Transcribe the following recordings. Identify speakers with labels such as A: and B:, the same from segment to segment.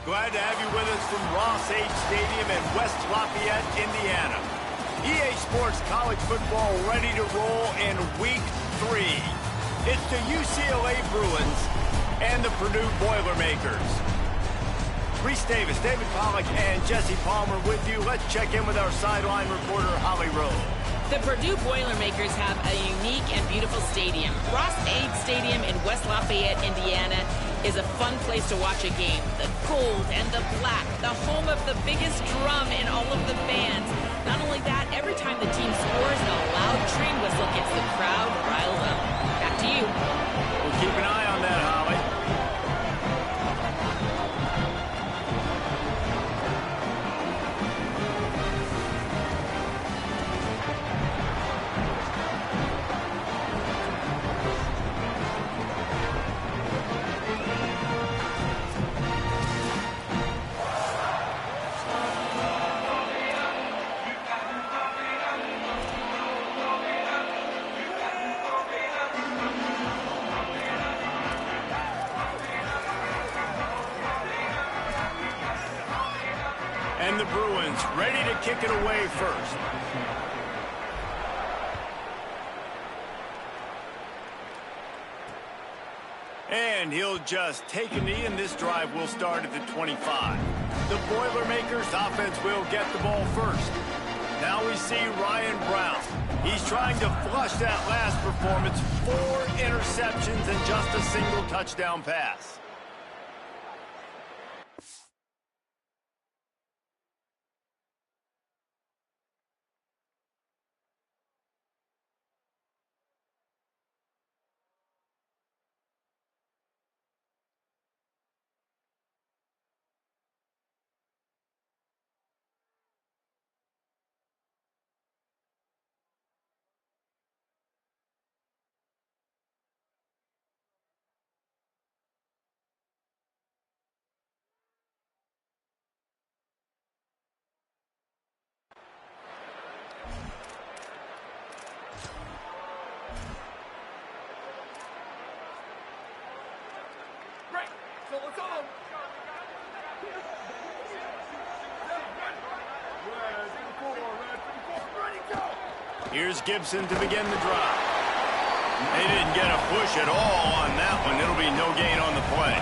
A: Glad to have you with us from Ross H. Stadium in West Lafayette, Indiana. EA Sports College Football ready to roll in Week 3. It's the UCLA Bruins and the Purdue Boilermakers. Reese Davis, David Pollack, and Jesse Palmer with you. Let's check in with our sideline reporter, Holly Rowe.
B: The Purdue Boilermakers have a unique and beautiful stadium. Ross H. Stadium in West Lafayette, Indiana is a fun place to watch a game. The gold and the black, the home of the biggest drum in all of the bands. Not only that, every time the team scores, a loud train whistle gets the crowd riled up. Back to you.
A: We'll keep an eye on that, Holly. And the Bruins ready to kick it away first. And he'll just take a knee, and this drive will start at the 25. The Boilermakers offense will get the ball first. Now we see Ryan Brown. He's trying to flush that last performance. 4 interceptions and just a single touchdown pass. Here's Gibson to begin the drive. They didn't get a push at all on that one. It'll be no gain on the play.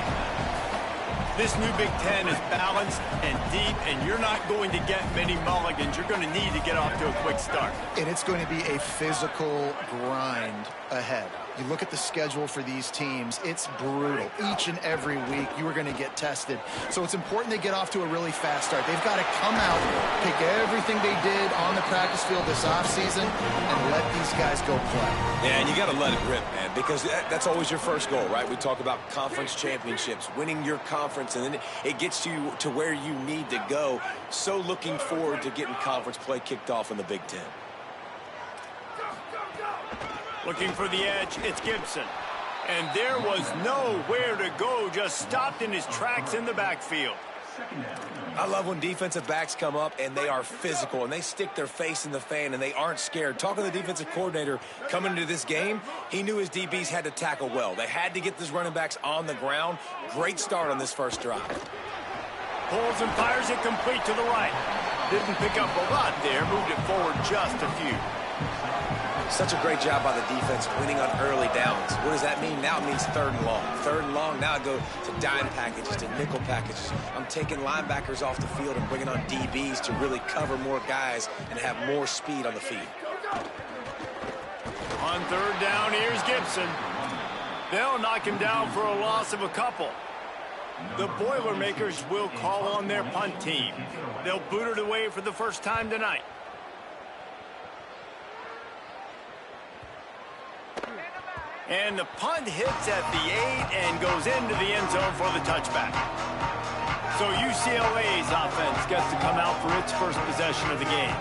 A: This new Big Ten is balanced and deep, and you're not going to get many mulligans. You're going to need to get off to a quick start.
C: And it's going to be a physical grind ahead. You look at the schedule for these teams, it's brutal. Each and every week, you are going to get tested. So it's important they get off to a really fast start. They've got to come out, take everything they did on the practice field this offseason, and let these guys go play.
D: Yeah, and you got to let it rip, man, because that's always your first goal, right? We talk about conference championships, winning your conference, and then it gets you to where you need to go. So looking forward to getting conference play kicked off in the Big Ten.
A: Looking for the edge, it's Gibson. And there was nowhere to go, just stopped in his tracks in the backfield.
D: I love when defensive backs come up and they are physical and they stick their face in the fan and they aren't scared. Talking to the defensive coordinator coming into this game, he knew his DBs had to tackle well. They had to get these running backs on the ground. Great start on this first drive.
A: Pulls and fires it complete to the right. Didn't pick up a lot there, moved it forward just a few.
D: Such a great job by the defense winning on early downs. What does that mean? Now it means 3rd and long. 3rd and long, now I go to dime packages, to nickel packages. I'm taking linebackers off the field and bringing on DBs to really cover more guys and have more speed on the field.
A: On 3rd down, here's Gibson. They'll knock him down for a loss of a couple. The Boilermakers will call on their punt team. They'll boot it away for the first time tonight. And the punt hits at the 8 and goes into the end zone for the touchback. So UCLA's offense gets to come out for its first possession of the game.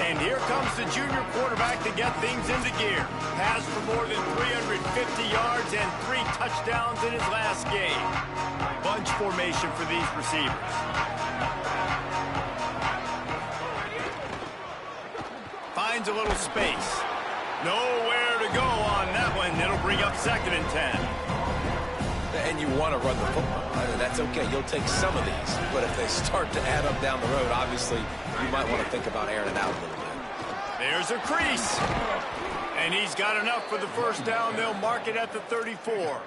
A: And here comes the junior quarterback to get things into gear. Passed for more than 350 yards and 3 touchdowns in his last game. Bunch formation for these receivers. Finds a little space. Nowhere to go on that one. It'll bring up 2nd and 10.
D: And you want to run the football. That's okay. You'll take some of these. But if they start to add up down the road, obviously, you might want to think about airing it out a little bit.
A: There's a crease. And he's got enough for the first down. They'll mark it at the 34.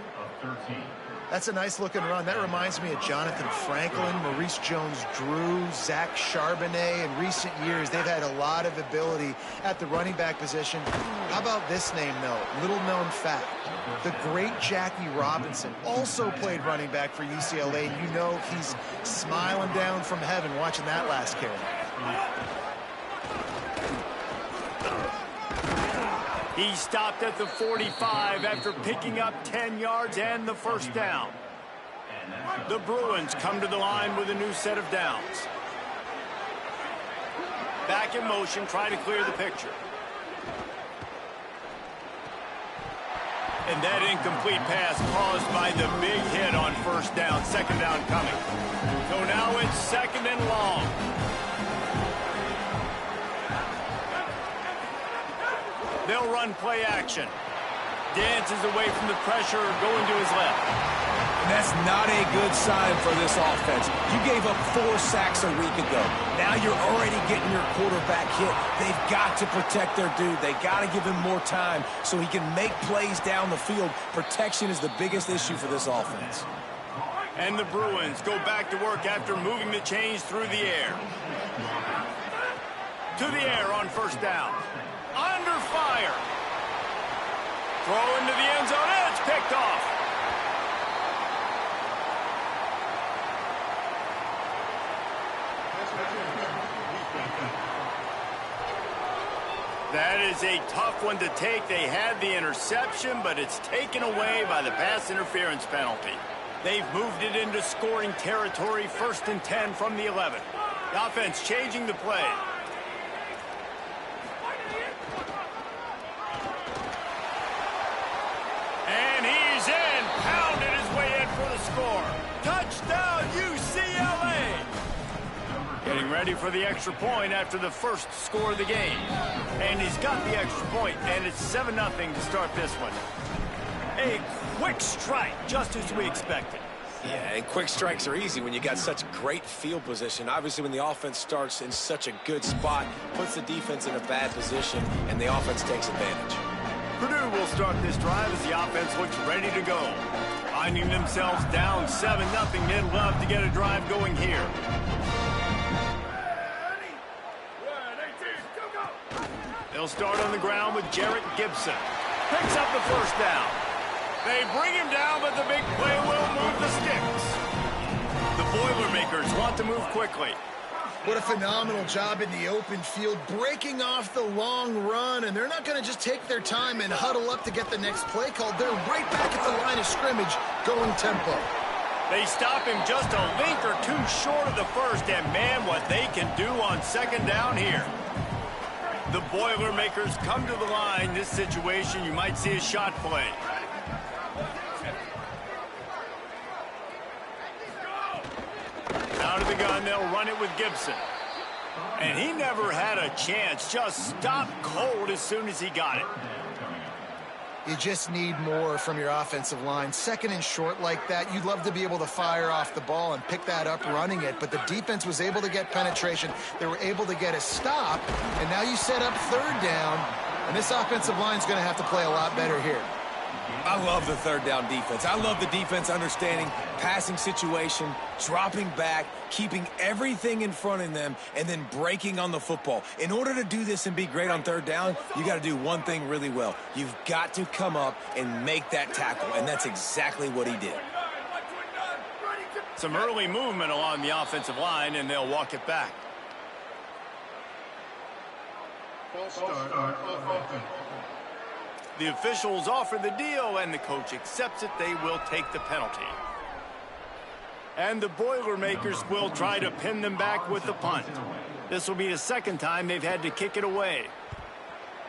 C: That's a nice-looking run. That reminds me of Jonathan Franklin, Maurice Jones-Drew, Zach Charbonnet. In recent years, they've had a lot of ability at the running back position. How about this name, though? Little-known fact. The great Jackie Robinson also played running back for UCLA, and you know he's smiling down from heaven watching that last carry.
A: He stopped at the 45 after picking up 10 yards and the first down. The Bruins come to the line with a new set of downs. Back in motion, try to clear the picture. And that incomplete pass caused by the big hit on first down. Second down coming. So now it's second and long. They'll run play action. Dances away from the pressure, going to his left.
D: And that's not a good sign for this offense. You gave up 4 sacks a week ago. Now you're already getting your quarterback hit. They've got to protect their dude. They got to give him more time so he can make plays down the field. Protection is the biggest issue for this offense.
A: And the Bruins go back to work after moving the chains through the air. To the air on first down. Under fire. Throw into the end zone, and it's picked off. That is a tough one to take. They had the interception, but it's taken away by the pass interference penalty. They've moved it into scoring territory, 1st and 10 from the 11. The offense changing the play. And he's in, pounded his way in for the score. Touchdown, UCLA! Getting ready for the extra point after the first score of the game. And he's got the extra point, and it's 7-0 to start this one. A quick strike, just as we expected.
D: Yeah, and quick strikes are easy when you got such great field position. Obviously, when the offense starts in such a good spot, puts the defense in a bad position, and the offense takes advantage.
A: Purdue will start this drive as the offense looks ready to go. Finding themselves down 7-0, they'd love to get a drive going here. They'll start on the ground with Jarrett Gibson. Picks up the first down. They bring him down, but the big play will move the sticks. The Boilermakers want to move quickly.
C: What a phenomenal job in the open field, breaking off the long run, and they're not going to just take their time and huddle up to get the next play called. They're right back at the line of scrimmage, going tempo.
A: They stop him just a link or two short of the first, and man, what they can do on second down here. The Boilermakers come to the line. This situation, you might see a shot play. Out of the gun, they'll run it with Gibson. And he never had a chance, just stopped cold as soon as he got it.
C: You just need more from your offensive line. Second and short like that, you'd love to be able to fire off the ball and pick that up running it, but the defense was able to get penetration. They were able to get a stop, and now you set up third down, and this offensive line is going to have to play a lot better here.
D: I love the third down defense. I love the defense understanding passing situation, dropping back, keeping everything in front of them, and then breaking on the football. In order to do this and be great on third down, you got to do one thing really well. You've got to come up and make that tackle, and that's exactly what he did.
A: Some early movement along the offensive line, and they'll walk it back. The officials offer the deal, and the coach accepts it. They will take the penalty. And the Boilermakers will try to pin them back with the punt. This will be the second time they've had to kick it away.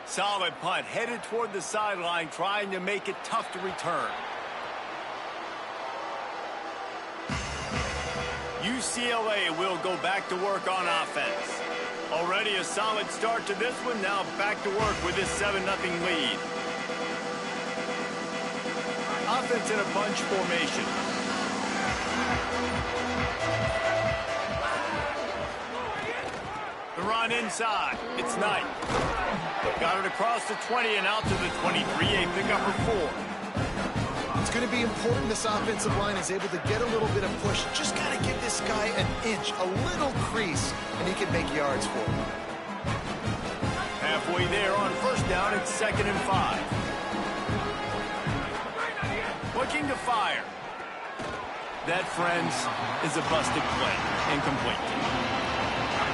A: Solid punt, headed toward the sideline, trying to make it tough to return. UCLA will go back to work on offense. Already a solid start to this one, now back to work with this 7-0 lead. offense in a bunch formation. The run inside. It's Knight. Got it across the 20 and out to the 23. A pickup for 4.
C: It's going to be important this offensive line is able to get a little bit of push. Just got to give this guy an inch, a little crease, and he can make yards for him.
A: Halfway there on first down, it's 2nd and 5. Looking to fire. That, friends, is a busted play. Incomplete.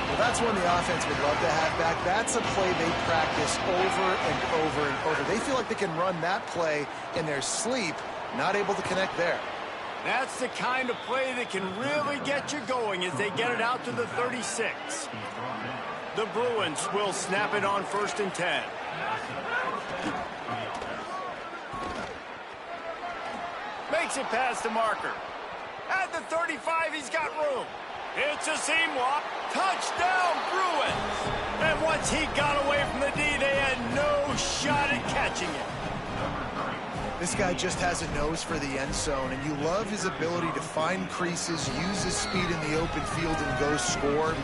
C: Well, that's one the offense would love to have back. That's a play they practice over and over and over. They feel like they can run that play in their sleep, not able to connect there.
A: That's the kind of play that can really get you going as they get it out to the 36. The Bruins will snap it on 1st and 10. Makes it past the marker. At the 35, he's got room. It's a seam walk. Touchdown, Bruins. And once he got away from the D, they had no shot at catching it.
C: This guy just has a nose for the end zone, and you love his ability to find creases, use his speed in the open field, and go score.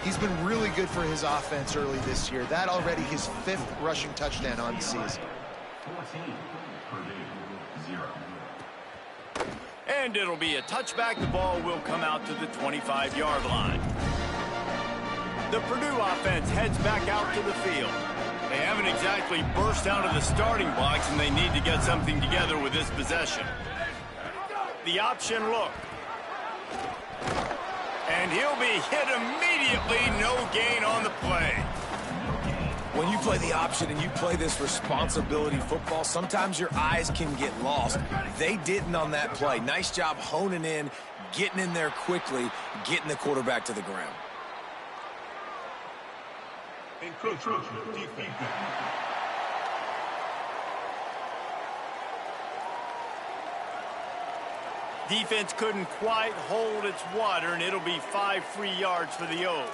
C: He's been really good for his offense early this year. That already his 5th rushing touchdown on the season.
E: 14, Purdue, 0.
A: And it'll be a touchback. The ball will come out to the 25-yard line. The Purdue offense heads back out to the field. They haven't exactly burst out of the starting blocks, and they need to get something together with this possession. The option look. And he'll be hit immediately. No gain on the play.
D: When you play the option and you play this responsibility football, sometimes your eyes can get lost. They didn't on that play. Nice job honing in, getting in there quickly, getting the quarterback to the ground.
E: Encroachment defeated.
A: Defense couldn't quite hold its water, and it'll be 5 free yards for the O.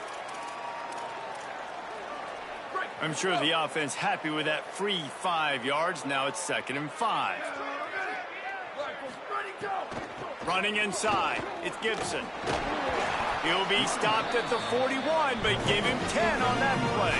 A: I'm sure the offense happy with that free 5 yards. Now it's 2nd and 5. Running inside, it's Gibson. He'll be stopped at the 41, but give him 10 on that play.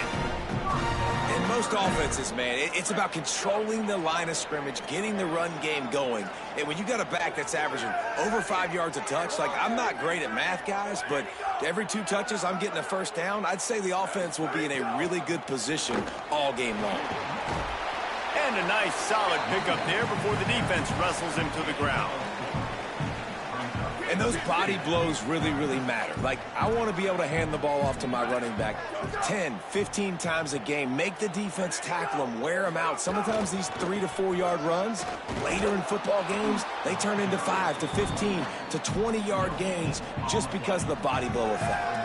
D: In most offenses, man, it's about controlling the line of scrimmage, getting the run game going. And when you got a back that's averaging over 5 yards a touch, like, I'm not great at math, guys, but every 2 touches, I'm getting a first down. I'd say the offense will be in a really good position all game long.
A: And a nice, solid pickup there before the defense wrestles him to the ground.
D: And those body blows really, really matter. Like, I want to be able to hand the ball off to my running back 10, 15 times a game. Make the defense tackle them, wear them out. Sometimes these 3 to 4 yard runs, later in football games, they turn into 5 to 15 to 20 yard gains just because of the body blow effect.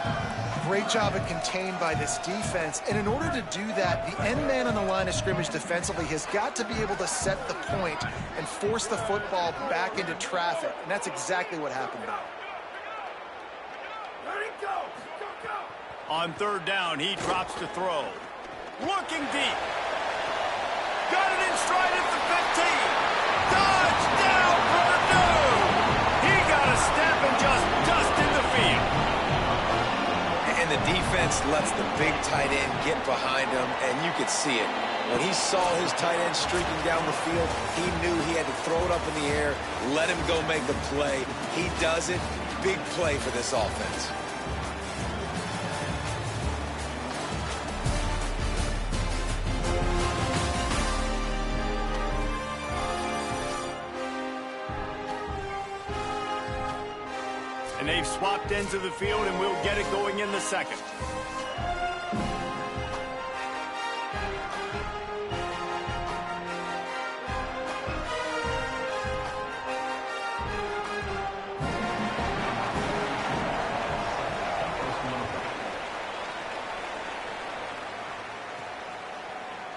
C: Great job of contained by this defense. And in order to do that, the end man on the line of scrimmage defensively has got to be able to set the point and force the football back into traffic. And that's exactly what happened now.
A: On 3rd down, he drops to throw. Looking deep. Got it in stride at the 15. Touchdown, Purdue! He got a step and just dusted the field.
D: And the defense lets the big tight end get behind him, and you could see it. When he saw his tight end streaking down the field, he knew he had to throw it up in the air, let him go make the play. He does it. Big play for this offense.
A: And they've swapped ends of the field, and we'll get it going in the 2nd.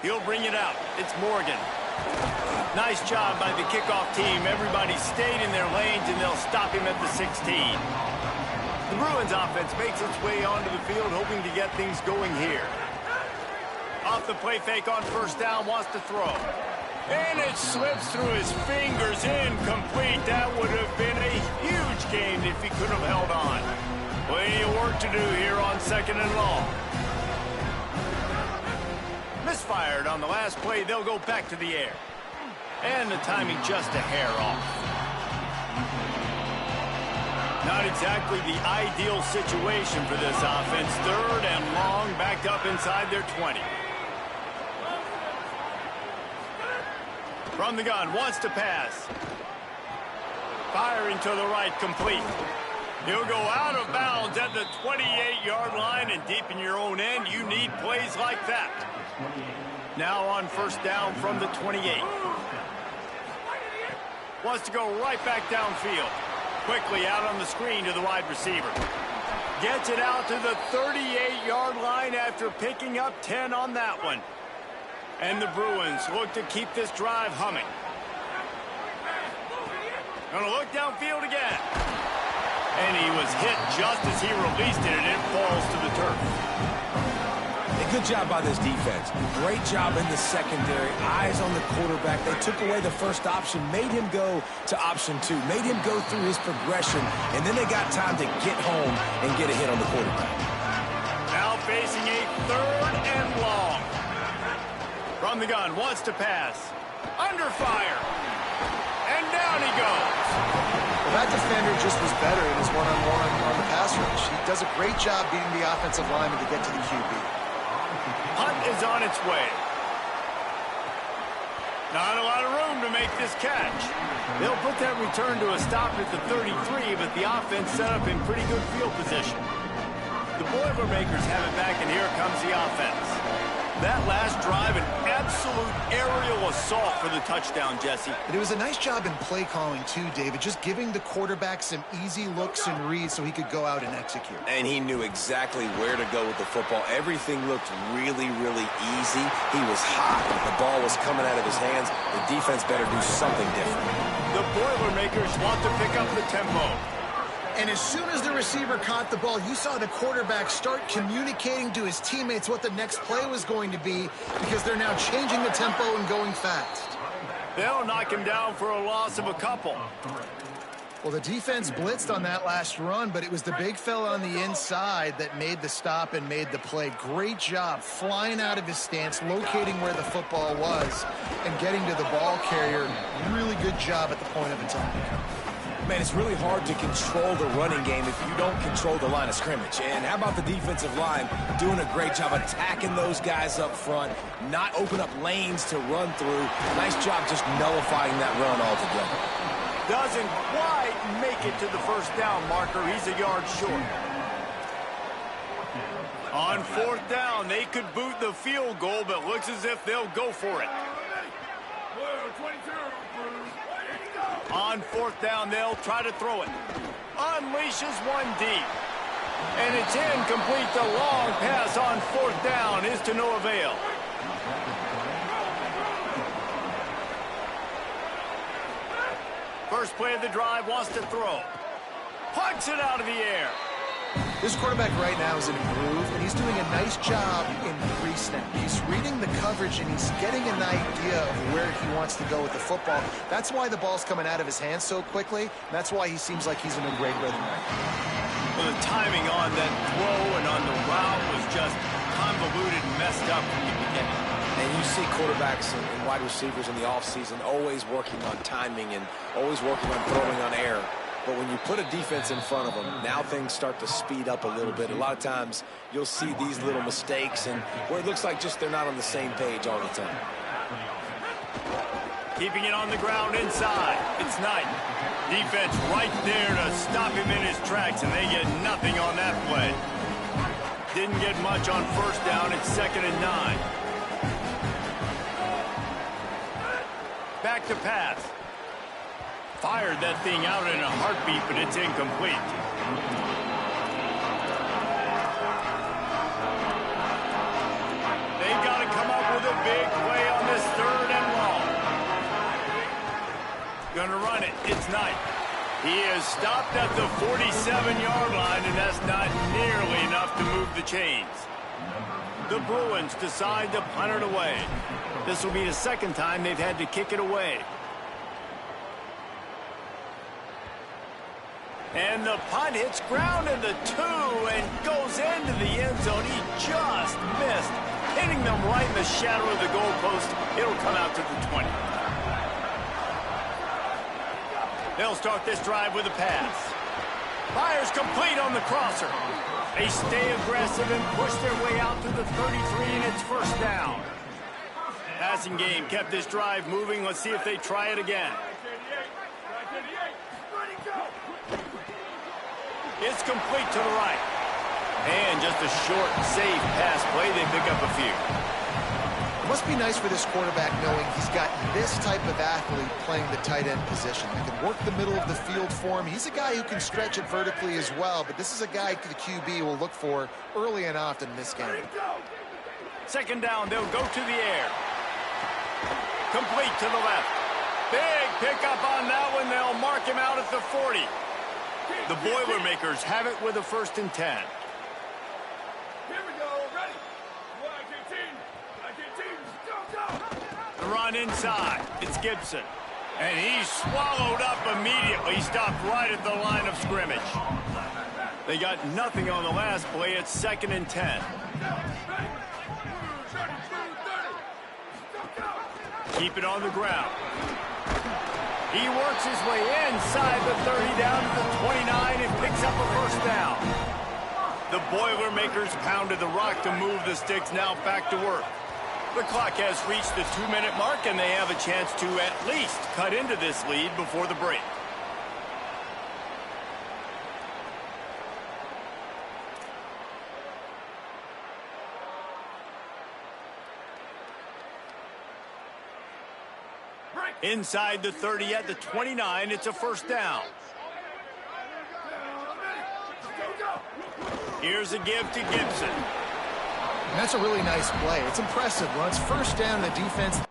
A: He'll bring it out. It's Morgan. Nice job by the kickoff team. Everybody stayed in their lanes, and they'll stop him at the 16. The Bruins offense makes its way onto the field, hoping to get things going here. Off the play fake on 1st down, wants to throw. And it slips through his fingers, incomplete. That would have been a huge gain if he could have held on. Plenty of work to do here on 2nd and long. Misfired on the last play. They'll go back to the air. And the timing just a hair off. Not exactly the ideal situation for this offense. 3rd and long, backed up inside their 20. From the gun, wants to pass. Firing to the right, complete. He'll go out of bounds at the 28-yard line, and deep in your own end, you need plays like that. Now on 1st down from the 28. Wants to go right back downfield. Quickly out on the screen to the wide receiver. Gets it out to the 38-yard line after picking up 10 on that one. And the Bruins look to keep this drive humming. Gonna look downfield again. And he was hit just as he released it, and it falls to the turf.
D: A good job by this defense. Great job in the secondary. Eyes on the quarterback. They took away the first option, made him go to option 2, made him go through his progression, and then they got time to get home and get a hit on the quarterback.
A: Now facing a 3rd and long. From the gun, wants to pass. Under fire. And down he goes.
C: Well, that defender just was better in his one-on-one on the pass rush. He does a great job beating the offensive lineman to get to the QB.
A: Hunt is on its way. Not a lot of room to make this catch. They'll put that return to a stop at the 33, but the offense set up in pretty good field position. The Boilermakers have it back, and here comes the offense. That last drive, an absolute aerial assault for the touchdown, Jesse.
C: And it was a nice job in play calling, too, David, just giving the quarterback some easy looks and reads so he could go out and execute.
D: And he knew exactly where to go with the football. Everything looked really, really easy. He was hot. The ball was coming out of his hands. The defense better do something different.
A: The Boilermakers want to pick up the tempo.
C: And as soon as the receiver caught the ball, you saw the quarterback start communicating to his teammates what the next play was going to be, because they're now changing the tempo and going fast.
A: They'll knock him down for a loss of a couple.
C: Well, the defense blitzed on that last run, but it was the big fella on the inside that made the stop and made the play. Great job flying out of his stance, locating where the football was, and getting to the ball carrier. Really good job at the point of attack.
D: Man, it's really hard to control the running game if you don't control the line of scrimmage. And how about the defensive line doing a great job attacking those guys up front, not open up lanes to run through. Nice job just nullifying that run altogether.
A: Doesn't quite make it to the 1st down marker. He's a yard short. On 4th down, they could boot the field goal, but looks as if they'll go for it. On 4th down, they'll try to throw it. Unleashes one deep. And it's incomplete. The long pass on 4th down is to no avail. First play of the drive, wants to throw. Punts it out of the air.
C: This quarterback right now is in a groove, and he's doing a nice job in pre-snap. He's reading the coverage, and he's getting an idea of where he wants to go with the football. That's why the ball's coming out of his hands so quickly. That's why he seems like he's in a great rhythm right now.
A: Well, the timing on that throw and on the route was just convoluted and messed up from the beginning.
D: And you see quarterbacks and wide receivers in the offseason always working on timing and always working on throwing on air. But when you put a defense in front of them, now things start to speed up a little bit. A lot of times you'll see these little mistakes and where it looks like just they're not on the same page all the time.
A: Keeping it on the ground inside. It's Knight. Defense right there to stop him in his tracks, and they get nothing on that play. Didn't get much on 1st down. It's 2nd and 9. Back to pass. Fired that thing out in a heartbeat, but it's incomplete. They've got to come up with a big play on this 3rd and long. Gonna run it. It's Knight. He is stopped at the 47-yard line, and that's not nearly enough to move the chains. The Bruins decide to punt it away. This will be the second time they've had to kick it away. And the punt hits ground in the 2 and goes into the end zone. He just missed, hitting them right in the shadow of the goalpost. It'll come out to the 20. They'll start this drive with a pass. Fires complete on the crosser. They stay aggressive and push their way out to the 33, and it's first down. Passing game kept this drive moving. Let's see if they try it again. It's complete to the right. And just a short, safe pass play. They pick up a few.
C: It must be nice for this quarterback knowing he's got this type of athlete playing the tight end position. He can work the middle of the field for him. He's a guy who can stretch it vertically as well, but this is a guy the QB will look for early and often in this game.
A: Second down, they'll go to the air. Complete to the left. Big pickup on that one. They'll mark him out at the 40. The Boilermakers have it with a 1st and 10. The run inside. It's Gibson. And he's swallowed up immediately. Stopped right at the line of scrimmage. They got nothing on the last play. It's 2nd and 10. Keep it on the ground. He works his way inside the 30 down to the 29 and picks up a first down. The Boilermakers pounded the rock to move the sticks. Now back to work. The clock has reached the 2-minute mark, and they have a chance to at least cut into this lead before the break. Inside the 30 at the 29, it's a first down. Here's a give to Gibson.
C: And that's a really nice play. It's impressive. When it's first down, the defense...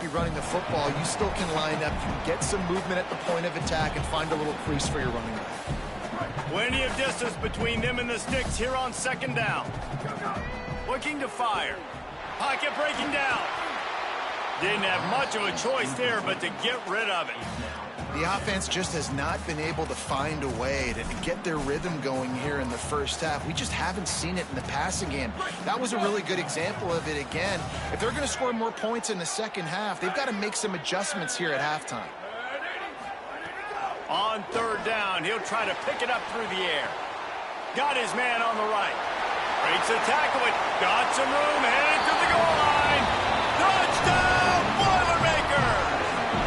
C: You're running the football, you still can line up, you can get some movement at the point of attack and find a little crease for your running back.
A: Plenty of distance between them and the sticks here on 2nd down. Looking to fire. Pocket breaking down. Didn't have much of a choice there, but to get rid of it.
C: The offense just has not been able to find a way to get their rhythm going here in the first half. We just haven't seen it in the passing game. That was a really good example of it again. If they're going to score more points in the second half, they've got to make some adjustments here at halftime.
A: On 3rd down, he'll try to pick it up through the air. Got his man on the right. Breaks a tackle. Got some room, headed to the goal line. Touchdown, Boilermakers!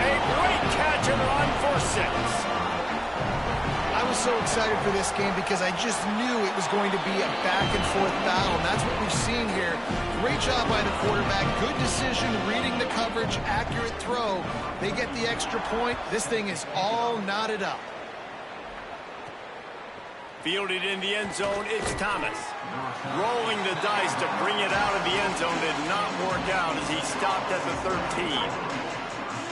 A: A great catch and run for 6.
C: I was so excited for this game because I just knew it was going to be a back-and-forth battle, and that's what we've seen here. Great job by the quarterback, good decision, reading the coverage, accurate throw. They get the extra point. This thing is all knotted up.
A: Fielded in the end zone, it's Thomas. Rolling the dice to bring it out of the end zone did not work out as he stopped at the 13.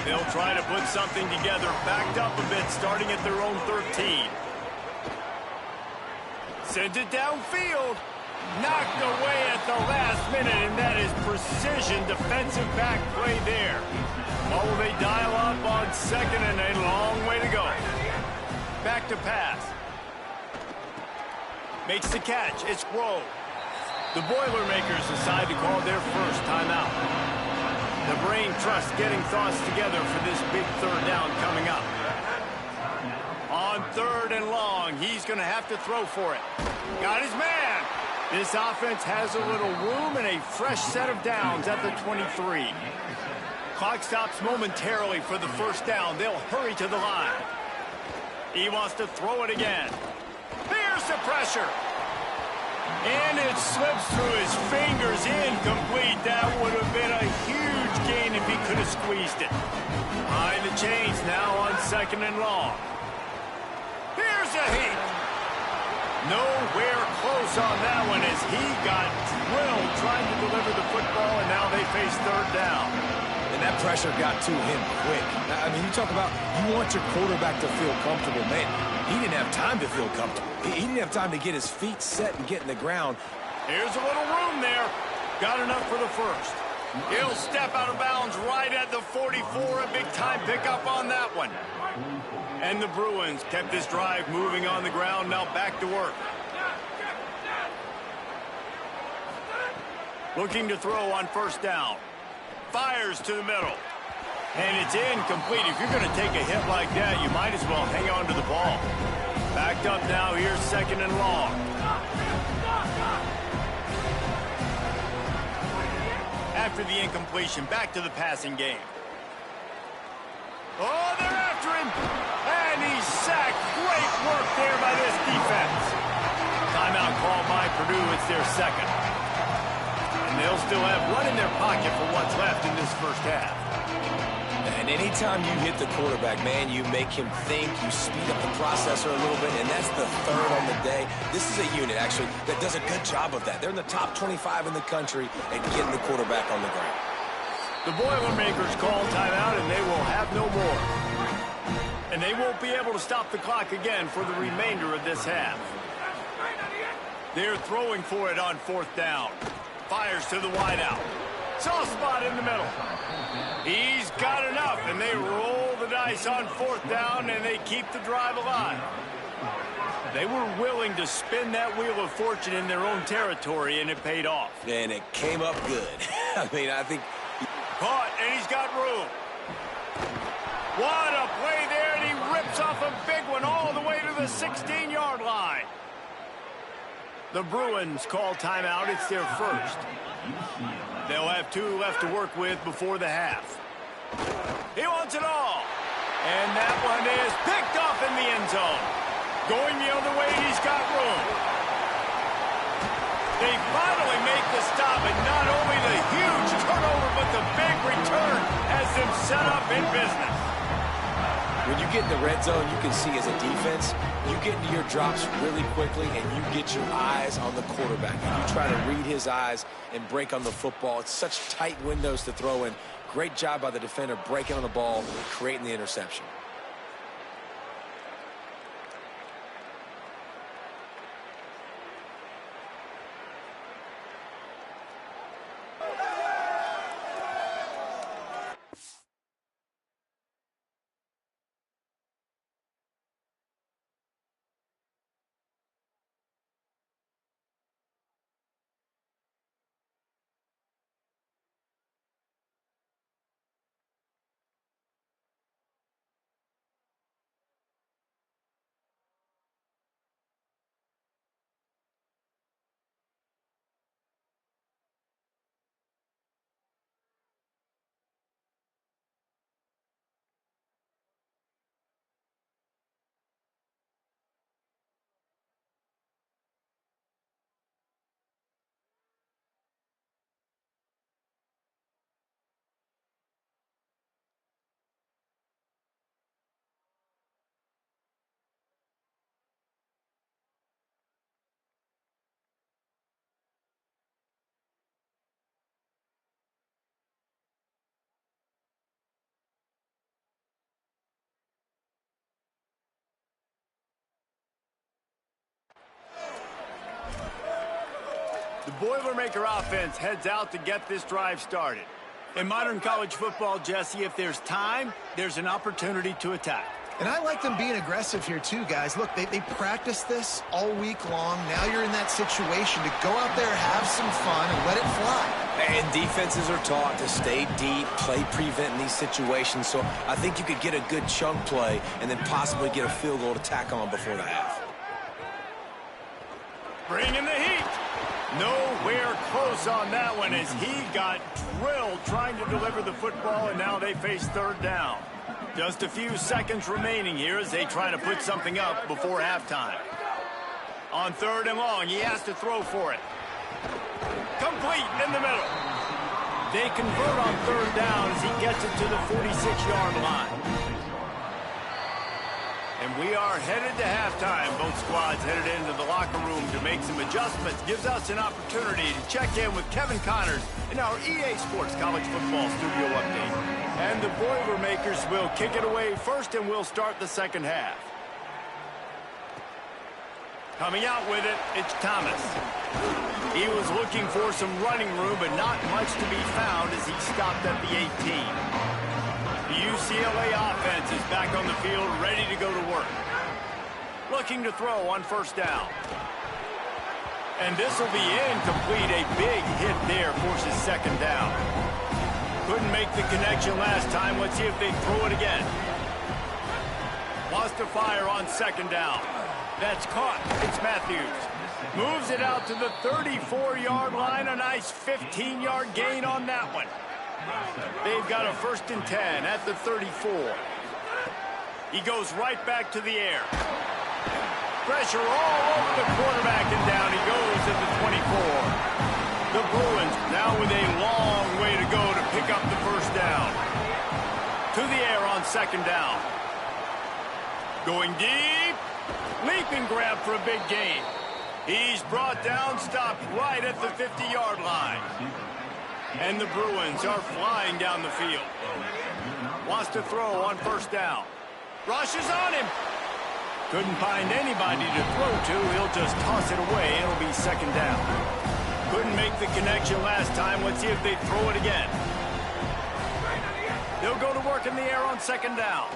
A: They'll try to put something together, backed up a bit, starting at their own 13. Sends it downfield. Knocked away at the last minute, and that is precision defensive back play there. What will they dial up on 2nd and a long way to go? Back to pass. Makes the catch. It's Grove. The Boilermakers decide to call their first timeout. The brain trust getting thoughts together for this big 3rd down coming up. On 3rd and long, he's going to have to throw for it. Got his man. This offense has a little room and a fresh set of downs at the 23. Clock stops momentarily for the first down. They'll hurry to the line. He wants to throw it again. Here's the pressure. And it slips through his fingers, incomplete. That would have been a huge gain if he could have squeezed it. Behind the chains now on 2nd and long. There's a heat. Nowhere close on that one as he got drilled trying to deliver the football, and now they face third down.
D: And that pressure got to him quick. I mean, you talk about you want your quarterback to feel comfortable. Man, he didn't have time to feel comfortable. He didn't have time to get his feet set and get in the ground.
A: Here's a little room there. Got enough for the first. He'll step out of bounds right at the 44. A big-time pickup on that one. And the Bruins kept this drive moving on the ground. Now back to work. Looking to throw on first down. Fires to the middle. And it's incomplete. If you're going to take a hit like that, you might as well hang on to the ball. Backed up now. Here's second and long. After the incompletion, back to the passing game. Oh, they're after him. And he's sacked. Great work there by this defense. Timeout called by Purdue. It's their second. And they'll still have one in their pocket for what's left in this first half.
D: And anytime you hit the quarterback, man, you make him think, you speed up the processor a little bit, and that's the third on the day. This is a unit, actually, that does a good job of that. They're in the top 25 in the country at getting the quarterback on the ground.
A: The Boilermakers call timeout, and they will have no more. And they won't be able to stop the clock again for the remainder of this half. They're throwing for it on fourth down. Fires to the wideout. Soft spot in the middle. He's got enough, and they roll the dice on fourth down, and they keep the drive alive. They were willing to spin that wheel of fortune in their own territory, and it paid off.
D: And it came up good. I mean, I think...
A: Caught, and he's got room. What a play there, and he rips off a big one all the way to the 16-yard line. The Bruins call timeout. It's their first. They'll have two left to work with before the half. He wants it all. And that one is picked off in the end zone. Going the other way, he's got room. They finally make the stop, and not only the huge turnover, but the big return has them set up in business.
D: When you get in the red zone, you can see as a defense, you get into your drops really quickly, and you get your eyes on the quarterback. And you try to read his eyes and break on the football. It's such tight windows to throw in. Great job by the defender breaking on the ball, creating the interception.
A: The Boilermaker offense heads out to get this drive started. In modern college football, Jesse, if there's time, there's an opportunity to attack.
C: And I like them being aggressive here too, guys. Look, they practice this all week long. Now you're in that situation to go out there, have some fun, and let it fly.
D: And defenses are taught to stay deep, play prevent in these situations. So I think you could get a good chunk play and then possibly get a field goal to tack on before the half.
A: Bring in the heat. Nowhere close on that one as he got drilled trying to deliver the football, and now they face third down. Just a few seconds remaining here as they try to put something up before halftime. On third and long, he has to throw for it. Complete in the middle. They convert on third down as he gets it to the 46-yard line. And we are headed to halftime. Both squads headed into the locker room to make some adjustments. Gives us an opportunity to check in with Kevin Connors in our EA Sports College Football Studio Update. And the Boilermakers will kick it away first, and we'll start the second half. Coming out with it, it's Thomas. He was looking for some running room, but not much to be found as he stopped at the 18. The UCLA offense is back on the field, ready to go to work. Looking to throw on first down. And this will be incomplete. A big hit there forces second down. Couldn't make the connection last time. Let's see if they throw it again. Wants to fire on second down. That's caught. It's Matthews. Moves it out to the 34-yard line. A nice 15-yard gain on that one. They've got a 1st and 10 at the 34. He goes right back to the air. Pressure all over the quarterback, and down he goes at the 24. The Bruins now with a long way to go to pick up the first down. To the air on second down. Going deep. Leaping grab for a big gain. He's brought down, stopped right at the 50-yard line. And the Bruins are flying down the field. Wants to throw on first down. Rushes on him. Couldn't find anybody to throw to. He'll just toss it away. It'll be second down. Couldn't make the connection last time. Let's see if they throw it again. They'll go to work in the air on second down.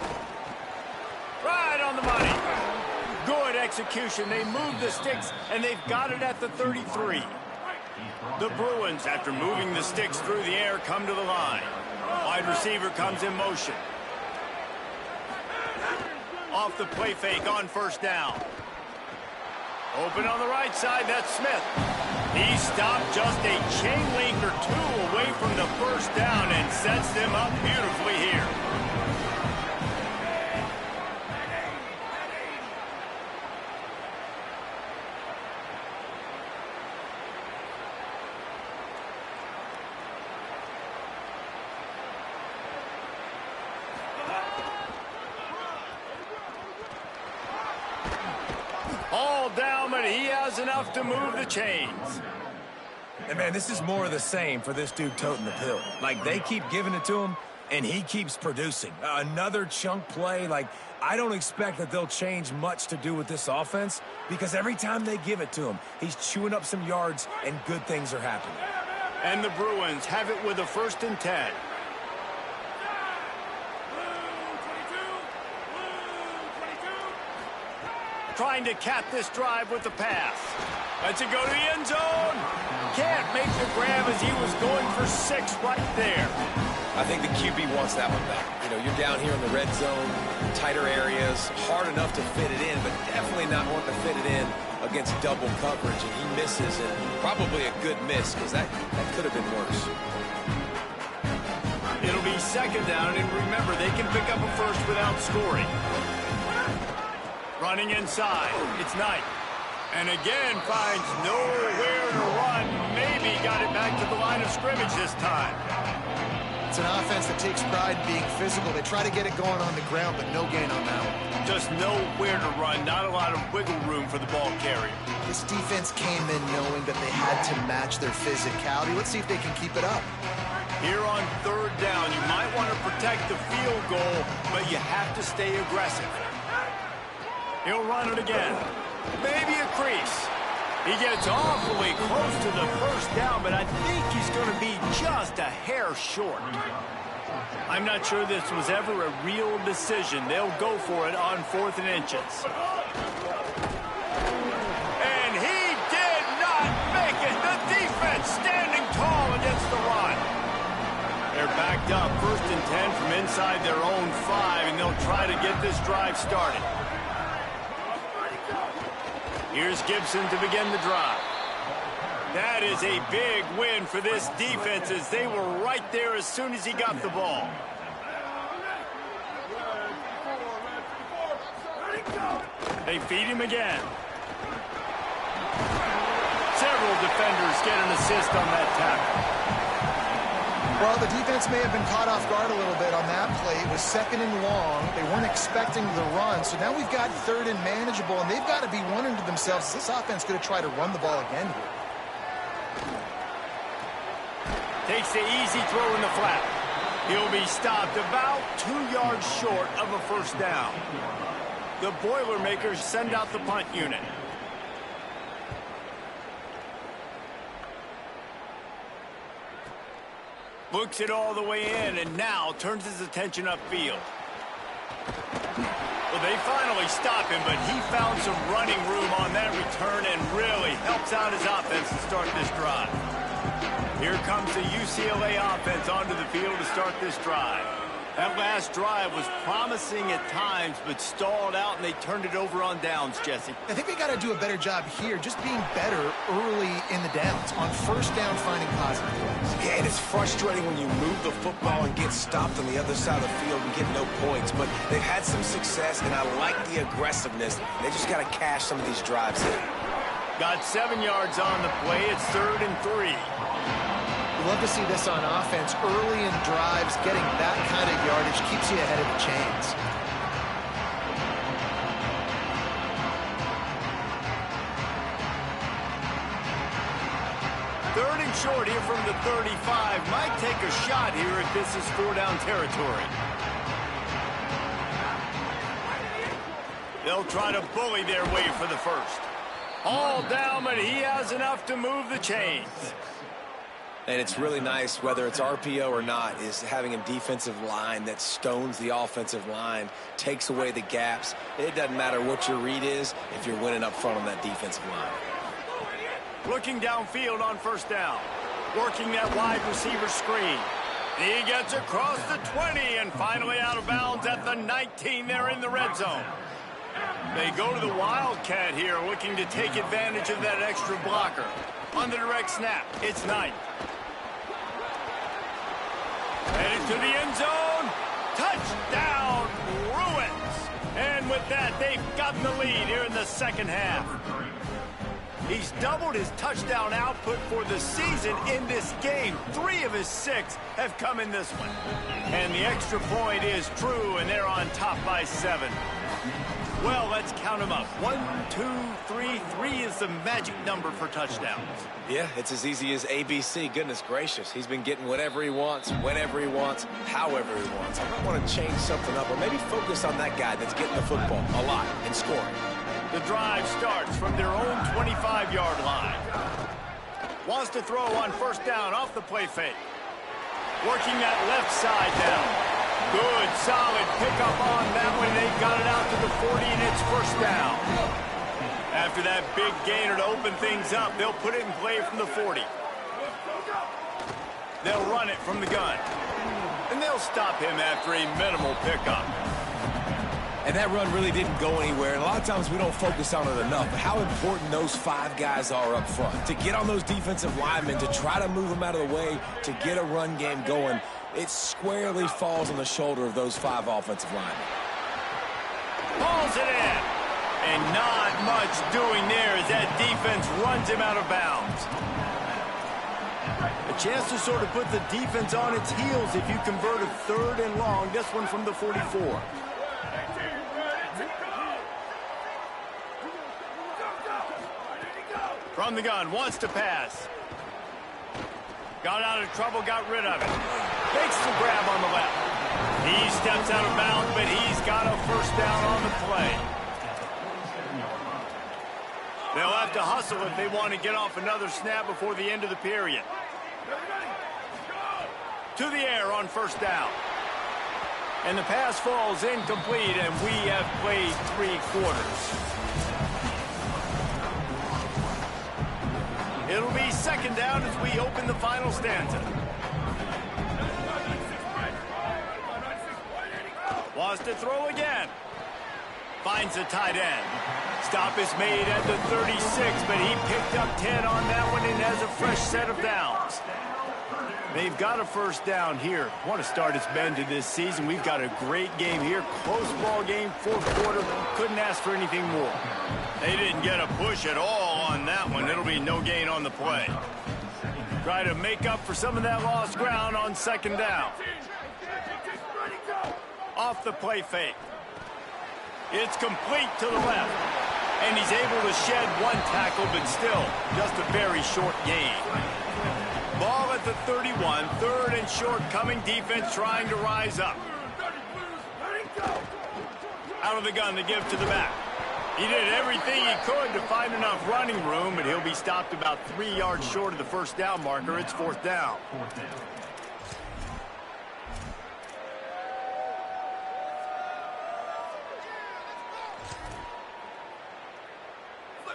A: Right on the money. Good execution. They move the sticks, and they've got it at the 33. The Bruins, after moving the sticks through the air, come to the line. Wide receiver comes in motion. Off the play fake on first down. Open on the right side, that's Smith. He stopped just a chain link or two away from the first down and sets them up beautifully here. All down, but he has enough to move the chains.
D: And, man, this is more of the same for this dude toting the pill. Like, they keep giving it to him, and he keeps producing. Another chunk play. Like, I don't expect that they'll change much to do with this offense because every time they give it to him, he's chewing up some yards, and good things are happening.
A: And the Bruins have it with a 1st and 10. Trying to cap this drive with the pass. Lets it go to the end zone. Can't make the grab as he was going for 6 right there.
D: I think the QB wants that one back. You know, you're down here in the red zone, tighter areas, hard enough to fit it in, but definitely not wanting to fit it in against double coverage, and he misses, and probably a good miss because that could have been worse.
A: It'll be second down, and remember, they can pick up a first without scoring. Running inside, it's Knight. And again finds nowhere to run. Maybe got it back to the line of scrimmage this time.
C: It's an offense that takes pride in being physical. They try to get it going on the ground, but no gain on that one.
A: Just nowhere to run, not a lot of wiggle room for the ball carrier.
C: This defense came in knowing that they had to match their physicality. Let's see if they can keep it up.
A: Here on third down, you might want to protect the field goal, but you have to stay aggressive. He'll run it again. Maybe a crease. He gets awfully close to the first down, but I think he's going to be just a hair short. I'm not sure this was ever a real decision. They'll go for it on 4th and inches. And he did not make it. The defense standing tall against the run. They're backed up 1st and 10 from inside their own 5, and they'll try to get this drive started. Here's Gibson to begin the drive. That is a big win for this defense as they were right there as soon as he got the ball. They feed him again. Several defenders get an assist on that tackle.
C: Well, the defense may have been caught off guard a little bit on that play. It was 2nd and long. They weren't expecting the run. So now we've got 3rd and manageable, and they've got to be wondering to themselves, is this offense going to try to run the ball again here?
A: Takes the easy throw in the flat. He'll be stopped about 2 yards short of a first down. The Boilermakers send out the punt unit. Looks it all the way in, and now turns his attention upfield. Well, they finally stop him, but he found some running room on that return and really helps out his offense to start this drive. Here comes the UCLA offense onto the field to start this drive. That last drive was promising at times, but stalled out, and they turned it over on downs, Jesse.
C: I think they got to do a better job here, just being better early in the downs, on first down finding positive plays.
D: Yeah, and it's frustrating when you move the football and get stopped on the other side of the field and get no points, but they've had some success, and I like the aggressiveness. They just got to cash some of these drives in.
A: Got 7 yards on the play. It's 3rd and 3.
C: Love to see this on offense. Early in drives, getting that kind of yardage keeps you ahead of the chains.
A: Third and short here from the 35. Might take a shot here if this is 4-down territory. They'll try to bully their way for the first. All down, but he has enough to move the chains.
D: And it's really nice, whether it's RPO or not, is having a defensive line that stones the offensive line, takes away the gaps. It doesn't matter what your read is if you're winning up front on that defensive line.
A: Looking downfield on first down. Working that wide receiver screen. He gets across the 20 and finally out of bounds at the 19. They're in the red zone. They go to the Wildcat here, looking to take advantage of that extra blocker. On the direct snap, it's Knight. Headed to the end zone. Touchdown, Bruins. And with that, they've gotten the lead here in the second half. He's doubled his touchdown output for the season in this game. 3 of his 6 have come in this one. And the extra point is true, and they're on top by 7. Well, let's count them up. 1, 2, 3. 3 is the magic number for touchdowns.
D: Yeah, it's as easy as ABC. Goodness gracious. He's been getting whatever he wants, whenever he wants, however he wants. I might want to change something up or maybe focus on that guy that's getting the football a lot and scoring.
A: The drive starts from their own 25-yard line. Wants to throw on first down off the play fake. Working that left side down. Good, solid pickup on that one. They got it out to the 40, and it's first down. After that big gainer to open things up, they'll put it in play from the 40. They'll run it from the gun. And they'll stop him after a minimal pickup.
D: And that run really didn't go anywhere. And a lot of times we don't focus on it enough. But how important those 5 guys are up front. To get on those defensive linemen, to try to move them out of the way, to get a run game going. It squarely falls on the shoulder of those 5 offensive linemen.
A: Pulls it in. And not much doing there as that defense runs him out of bounds. A chance to sort of put the defense on its heels if you convert a 3rd and long. This one from the 44. From the gun, wants to pass. Got out of trouble, got rid of it. Makes the grab on the left. He steps out of bounds, but he's got a first down on the play. They'll have to hustle if they want to get off another snap before the end of the period. To the air on first down. And the pass falls incomplete, and we have played 3 quarters. It'll be second down as we open the final stanza. Wants to throw again. Finds the tight end. Stop is made at the 36, but he picked up 10 on that one and has a fresh set of downs. They've got a first down here. Want to start its bend to this season. We've got a great game here. Close ball game, 4th quarter. Couldn't ask for anything more. They didn't get a push at all on that one. It'll be no gain on the play. Try to make up for some of that lost ground on second down. Off the play fake. It's complete to the left. And he's able to shed one tackle, but still just a very short gain. Ball at the 31, 3rd and short, coming defense trying to rise up. Out of the gun to give to the back. He did everything he could to find enough running room, but he'll be stopped about 3 yards short of the first down marker. It's 4th down.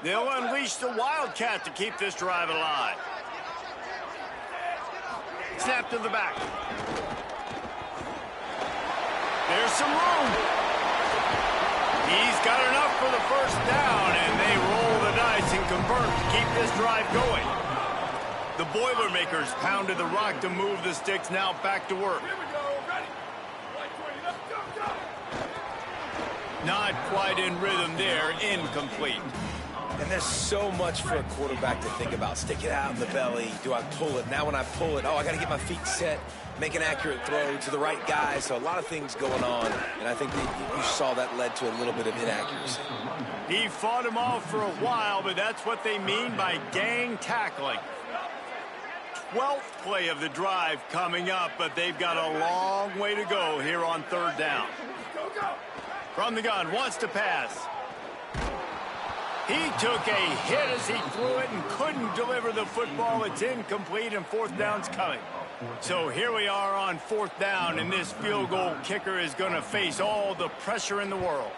A: They'll unleash the Wildcat to keep this drive alive. Snap to the back. There's some room. He's got enough for the first down, and they roll the dice and convert to keep this drive going. The Boilermakers pounded the rock to move the sticks, now back to work. Not quite in rhythm there, incomplete.
D: And there's so much for a quarterback to think about. Stick it out in the belly. Do I pull it? Now when I pull it, oh, I got to get my feet set, make an accurate throw to the right guy. So a lot of things going on, and I think that you saw that led to a little bit of inaccuracy.
A: He fought him off for a while, but that's what they mean by gang tackling. 12th play of the drive coming up, but they've got a long way to go here on 3rd down. From the gun, wants to pass. He took a hit as he threw it and couldn't deliver the football. It's incomplete, and 4th down's coming. So here we are on 4th down, and this field goal kicker is going to face all the pressure in the world.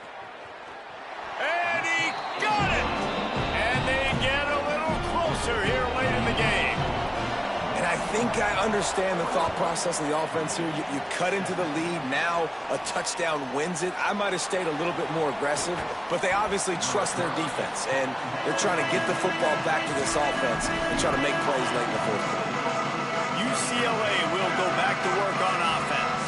A: And he got it! And they get a little closer here late in the game.
D: And I think I understand the thought process of the offense here. You cut into the lead. Now a touchdown wins it. I might have stayed a little bit more aggressive, but they obviously trust their defense, and they're trying to get the football back to this offense and try to make plays late in the 4th quarter.
A: UCLA will go back to work on offense.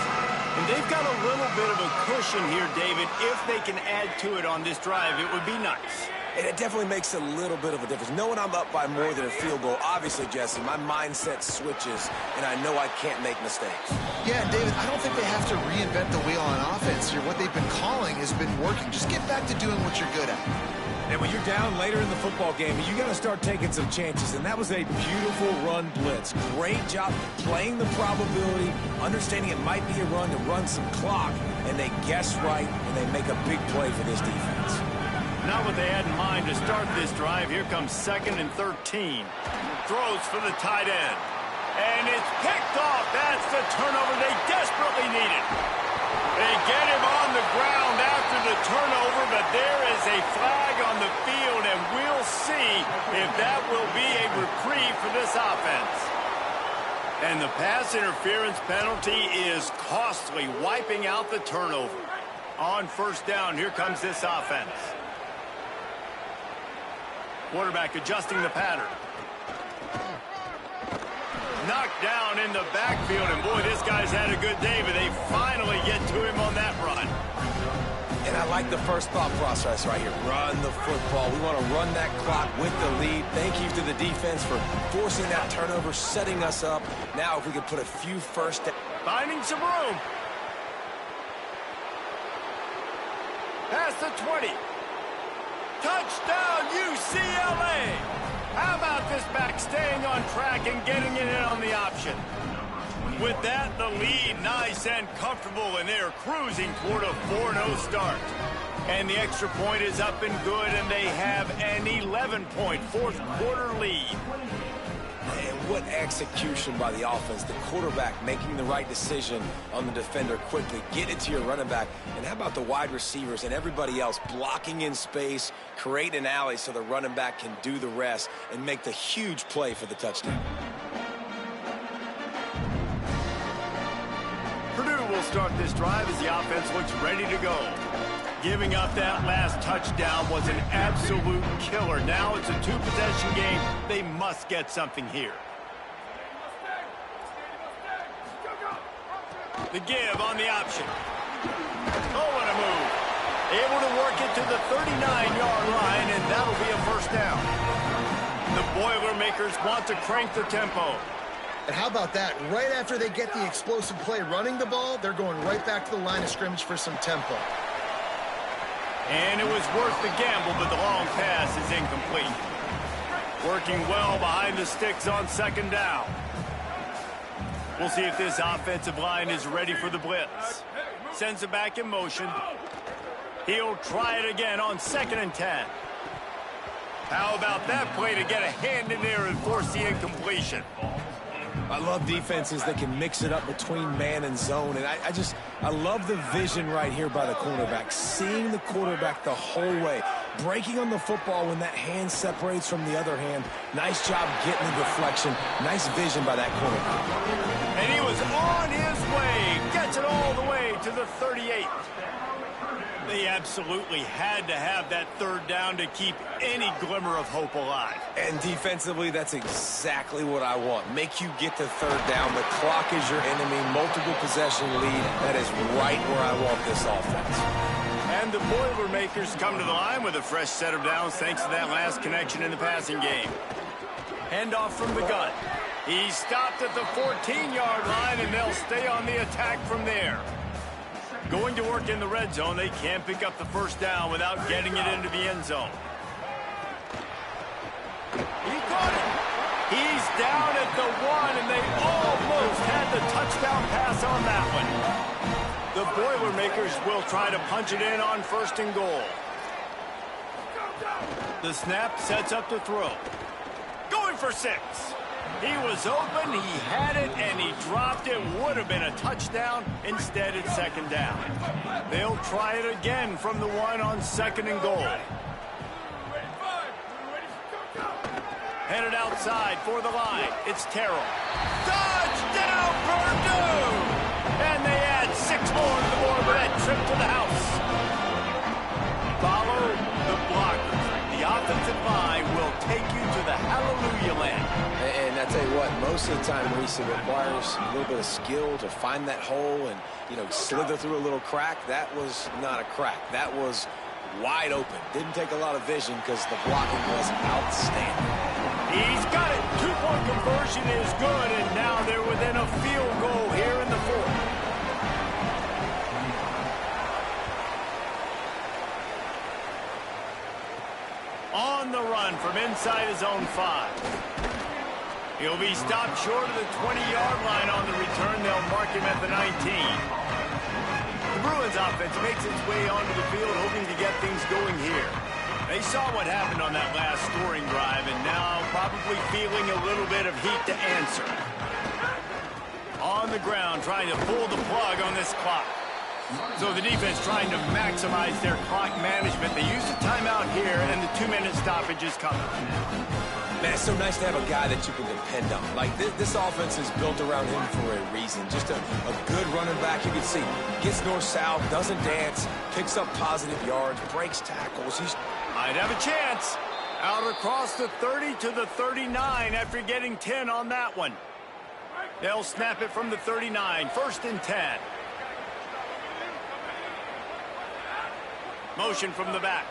A: And they've got a little bit of a cushion here, David. If they can add to it on this drive, it would be nice.
D: And it definitely makes a little bit of a difference. Knowing I'm up by more than a field goal, obviously, Jesse, my mindset switches, and I know I can't make mistakes.
C: Yeah, and David, I don't think they have to reinvent the wheel on offense here. What they've been calling has been working. Just get back to doing what you're good at.
D: And when you're down later in the football game, you got to start taking some chances. And that was a beautiful run blitz. Great job playing the probability, understanding it might be a run to run some clock. And they guess right, and they make a big play for this defense.
A: Not what they had in mind to start this drive. Here comes 2nd and 13. Throws for the tight end. And it's picked off. That's the turnover they desperately needed. They get him on the ground after the turnover, but there is a flag on the field, and we'll see if that will be a reprieve for this offense. And the pass interference penalty is costly, wiping out the turnover. On 1st down, here comes this offense. Quarterback adjusting the pattern. Knocked down in the backfield, and boy, this guy's had a good day, but they finally get to him on that run.
D: And I like the first thought process right here. Run the football. We want to run that clock with the lead. Thank you to the defense for forcing that turnover, setting us up. Now if we could put a few first down.
A: Finding some room. Past the 20. Touchdown, UCLA! How about this back staying on track and getting it in on the option? With that, the lead nice and comfortable, and they're cruising toward a 4-0 start. And the extra point is up and good, and they have an 11-point 4th quarter lead.
D: And what execution by the offense. The quarterback making the right decision on the defender quickly. Get it to your running back. And how about the wide receivers and everybody else blocking in space, create an alley so the running back can do the rest and make the huge play for the touchdown.
A: Purdue will start this drive as the offense looks ready to go. Giving up that last touchdown was an absolute killer. Now it's a 2-possession game. They must get something here. The give on the option. Oh, what a move. Able to work it to the 39-yard line, and that'll be a 1st down. The Boilermakers want to crank the tempo.
C: And how about that? Right after they get the explosive play running the ball, they're going right back to the line of scrimmage for some tempo.
A: And it was worth the gamble, but the long pass is incomplete. Working well behind the sticks on second down. We'll see if this offensive line is ready for the blitz. Sends it back in motion. He'll try it again on 2nd and 10. How about that play to get a hand in there and force the incompletion?
D: I love defenses that can mix it up between man and zone, and I love the vision right here by the cornerback, seeing the quarterback the whole way, breaking on the football when that hand separates from the other hand. Nice job getting the deflection. Nice vision by that quarterback.
A: And he was on his way, gets it all the way to the 38. They absolutely had to have that 3rd down to keep any glimmer of hope alive.
D: And defensively, that's exactly what I want. Make you get to 3rd down. The clock is your enemy. Multiple possession lead. That is right where I want this offense.
A: And the Boilermakers come to the line with a fresh set of downs thanks to that last connection in the passing game. Handoff from the gun. He's stopped at the 14-yard line, and they'll stay on the attack from there. Going to work in the red zone, they can't pick up the 1st down without getting it into the end zone. He caught it. He's down at the 1, and they almost had the touchdown pass on that one. The Boilermakers will try to punch it in on 1st and goal. The snap sets up the throw. Going for 6. He was open, he had it, and he dropped it. Would have been a touchdown. Instead, it's 2nd down. They'll try it again from the 1 on 2nd and goal. Headed outside for the line. It's Terrell. Touchdown, Purdue! And they add 6 more to the board with that trip to the house. Follow the blockers. The offensive line will take you to the hallelujah land.
D: And I tell you what, most of the time, Reese, it requires a little bit of skill to find that hole and, slither through a little crack. That was not a crack. That was wide open. Didn't take a lot of vision because the blocking was outstanding.
A: He's got it. 2-point conversion is good, and now they're within a field goal here in the 4th. On the run from inside his own 5. He'll be stopped short of the 20-yard line on the return. They'll mark him at the 19. The Bruins offense makes its way onto the field, hoping to get things going here. They saw what happened on that last scoring drive, and now probably feeling a little bit of heat to answer. On the ground, trying to pull the plug on this clock. So the defense trying to maximize their clock management. They used a timeout here, and the 2-minute stoppage is coming.
D: Man, it's so nice to have a guy that you can depend on. Like, this offense is built around him for a reason. Just a good running back. You can see gets north-south, doesn't dance, picks up positive yards, breaks tackles. He's
A: might have a chance. Out across the 30 to the 39 after getting 10 on that one. They'll snap it from the 39. 1st and 10. Motion from the back.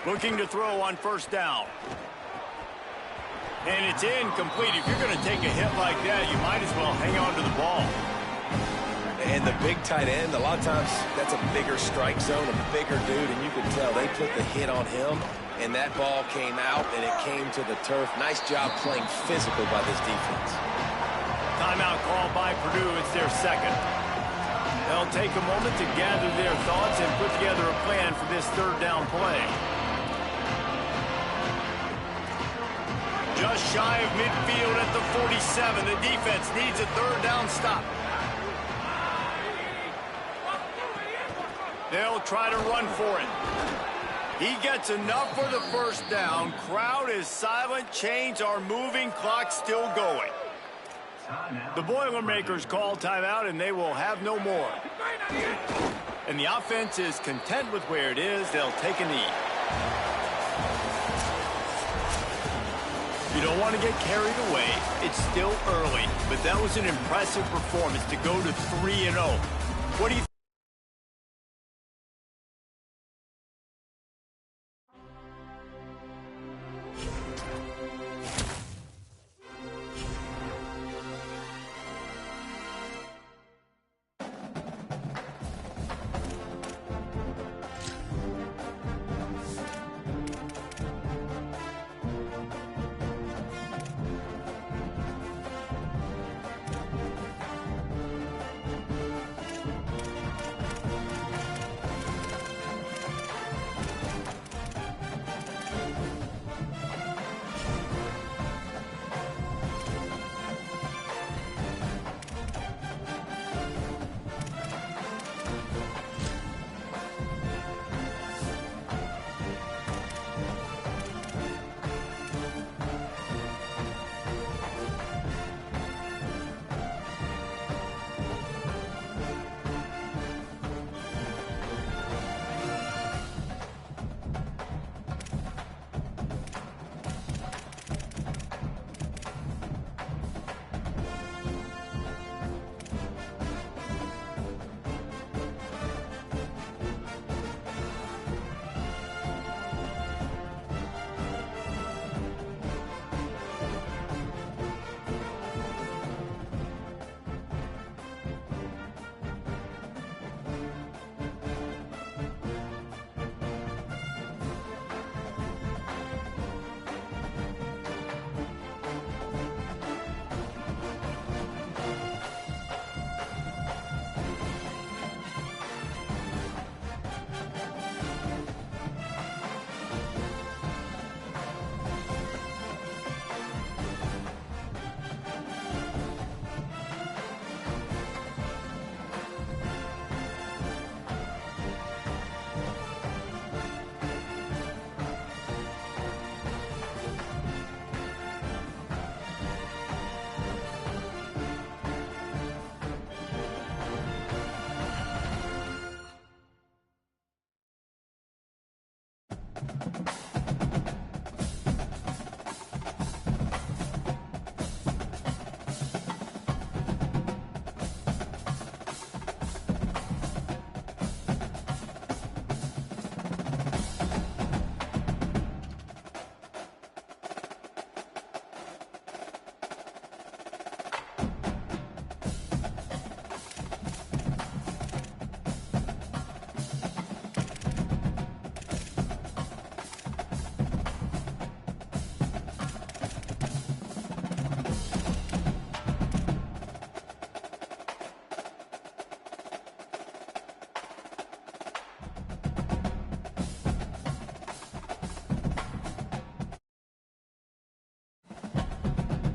A: Looking to throw on 1st down. And it's incomplete. If you're going to take a hit like that, you might as well hang on to the ball.
D: And the big tight end, a lot of times that's a bigger strike zone, a bigger dude, and you can tell they put the hit on him, and that ball came out, and it came to the turf. Nice job playing physical by this defense.
A: Timeout called by Purdue. It's their 2nd. They'll take a moment to gather their thoughts and put together a plan for this 3rd down play. Just shy of midfield at the 47. The defense needs a 3rd down stop. They'll try to run for it. He gets enough for the 1st down. Crowd is silent. Chains are moving. Clock still going. The Boilermakers call timeout, and they will have no more. And the offense is content with where it is. They'll take a knee. You don't want to get carried away. It's still early, but that was an impressive performance to go to 3-0. What do you think?